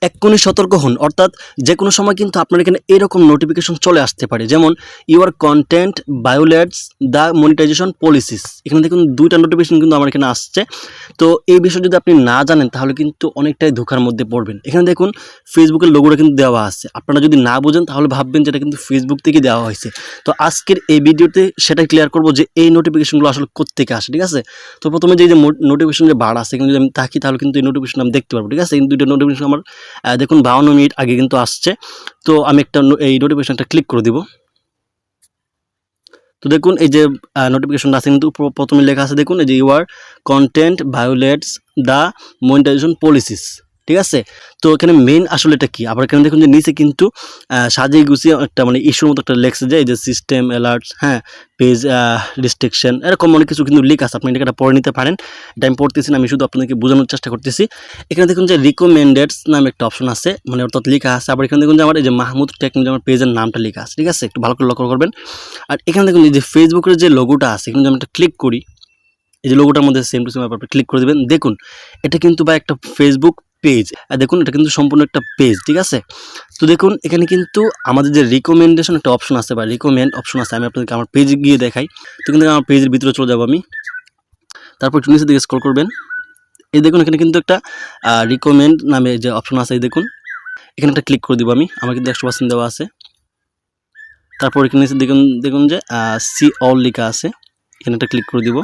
এক্ষুনি সতর্ক হন, অর্থাৎ যে কোনো সময় কিন্তু আপনার এখানে এরকম নোটিফিকেশন চলে আসতে পারে, যেমন your content violates the monetization policies. এখানে দেখুন দুইটা নোটিফিকেশন কিন্তু আমার এখানে আসছে। তো এই বিষয় যদি আপনি না জানেন তাহলে কিন্তু অনেকটাই ধোঁকার মধ্যে পড়বেন। এখানে দেখুন ফেসবুকের লোগোটা কিন্তু দেওয়া আছে, আপনারা যদি না বোঝেন তাহলে ভাববেন যেটা কিন্তু ফেসবুক থেকে দেওয়া হয়েছে। তো আজকের এই ভিডিওতে সেটাই ক্লিয়ার করবো যে এই নোটিফিকেশনগুলো আসলে কোত্থেকে আসে, ঠিক আছে। তো প্রথমে যে নোটিফিকেশন যে বার আছে এখানে যদি আমি তাকি তাহলে কিন্তু এই নোটিফিকেশন আমি দেখতে পারবো, ঠিক আছে। এই দুইটা নোটিফিকেশন আমার দেখুন 52 মিনিট আগে কিন্তু আসছে। তো আমি এই নোটিফিকেশনটা ক্লিক করে দিব। তো দেখুন এই যে নোটিফিকেশনটা আছে কিন্তু প্রথমে লেখা আছে, দেখুন এই যে your content violates the monetization policies, ঠিক আছে। তো এখানে মেইন আসলে এটা কি, আবার এখানে দেখুন যে নিচে কিন্তু সাজিয়ে গুছিয়ে একটা মানে ইস্যুর মতো একটা লেখছে যে এই যে সিস্টেম অ্যালার্টস, হ্যাঁ, পেজ রিস্ট্রিকশন, এরকম অনেক কিছু কিন্তু লিখ আছে। আপনি এটা পড়ে নিতে পারেন, এটা আমি পড়তেছি না, আমি শুধু আপনাদেরকে বোঝানোর চেষ্টা করতেছি। এখানে দেখুন যে রিকমেন্ডেডস নামে একটা অপশন আছে, মানে অর্থাৎ লেখা আছে। আবার এখানে দেখুন যে আমার এই যে মাহমুদ টেকনিক আমার পেজের নামটা লেখা আছে, ঠিক আছে, একটু ভালো করে লক্ষ্য করবেন। আর এখানে দেখুন এই যে ফেসবুকের যে লোগোটা আছে এখানে যদি আমি একটা ক্লিক করি, এই যে লোগোটার মধ্যে সেম টু সেম আপনি ক্লিক করে দেবেন। দেখুন এটা কিন্তু বা একটা ফেসবুক পেজ, আর দেখুন এটা কিন্তু সম্পূর্ণ একটা পেজ, ঠিক আছে। তো দেখুন এখানে কিন্তু আমাদের যে রিকমেন্ডেশন একটা অপশন আছে বা রিকমেন্ড অপশন আছে, আমি আপনাদেরকে আমার পেজে গিয়ে দেখাই। তো কিন্তু আমার পেজের ভিতরে চলে যাবো আমি, তারপর একটু নিচের দিকে স্ক্রল করবেন। এই দেখুন এখানে কিন্তু একটা রিকমেন্ড নামে যে অপশন আছে, এই দেখুন এখানে একটা ক্লিক করে দিব আমি, আমার কিন্তু 100% দেওয়া আছে। তারপর এখানে নিচে দেখুন যে সি অল লেখা আছে, এখানে একটা ক্লিক করে দিব।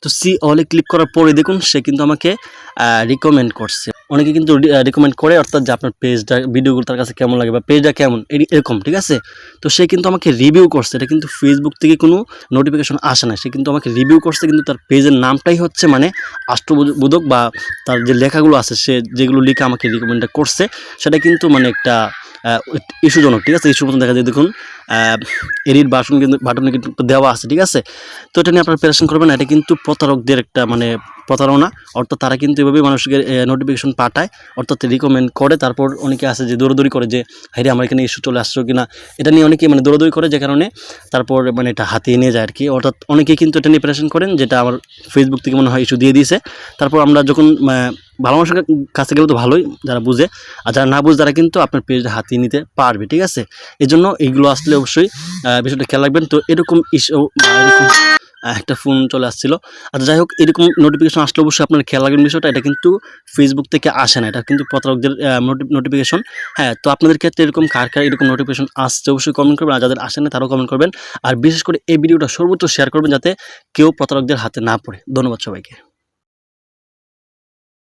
তো সি অলে ক্লিক করার পরে দেখুন সে কিন্তু আমাকে রিকমেন্ড করছে। অনেকে কিন্তু রিকমেন্ড করে, অর্থাৎ যে আপনার পেজটা ভিডিওগুলো তার কাছে কেমন লাগে বা পেজটা কেমন এরকম, ঠিক আছে। তো সে কিন্তু আমাকে রিভিউ করছে, এটা কিন্তু ফেসবুক থেকে কোনো নোটিফিকেশন আসে না, সে কিন্তু আমাকে রিভিউ করছে। কিন্তু তার পেজের নামটাই হচ্ছে মানে আষ্টবোধক, বা তার যে লেখাগুলো আছে সে যেগুলো লিখে আমাকে রিকমেন্ড করছে সেটা কিন্তু মানে একটা ইস্যুজনক, ঠিক আছে। ইস্যুর মতন দেখা যায়, দেখুন এডিট বাটনে কিন্তু দেওয়া আছে, ঠিক আছে। তো এটা নিয়ে আপনারা প্রেশন করবেন না, এটা কিন্তু প্রতারকদের একটা মানে প্রতারণা, অর্থাৎ তারা কিন্তু এভাবে মানুষকে নোটিফিকেশন পাঠায়, অর্থাৎ রিকমেন্ড করে। তারপর অনেকে আছে যে দৌড়াদৌড়ি করে যে হাইরে আমার এখানে ইস্যু চলে আসছো কিনা, এটা নিয়ে অনেকে মানে দৌড়াদৌড়ি করে, যে কারণে তারপর মানে এটা হাতিয়ে নিয়ে যায় আর কি। অর্থাৎ অনেকেই কিন্তু এটা নিয়ে প্রেশন করেন, যেটা আমার ফেসবুক থেকে মনে হয় ইস্যু দিয়ে দিয়েছে। তারপর আমরা যখন ভালো মানুষের কাছে গেলে তো ভালোই, যারা বুঝে, আর যারা না বুঝে তারা কিন্তু আপনার পেজটা হাতিয়ে নিতে পারবে, ঠিক আছে। এই জন্য এইগুলো আসলে অবশ্যই বিষয়টা খেয়াল রাখবেন। তো এরকম ইস্যু একটা ফোন চলে আসছিল। আচ্ছা যাই হোক, এরকম নোটিফিকেশন আসলে অবশ্যই আপনার খেয়াল রাখবেন বিষয়টা, এটা কিন্তু ফেসবুক থেকে আসে না, এটা কিন্তু প্রতারকদের নোটিফিকেশন। হ্যাঁ, তো আপনাদের ক্ষেত্রে এরকম কার এরকম নোটিফিকেশন আসছে অবশ্যই কমেন্ট করবেন, আর যাদের আসে না তারাও কমেন্ট করবেন। আর বিশেষ করে এই ভিডিওটা সর্বোচ্চ শেয়ার করবেন যাতে কেউ প্রতারকদের হাতে না পড়ে। ধন্যবাদ সবাইকে।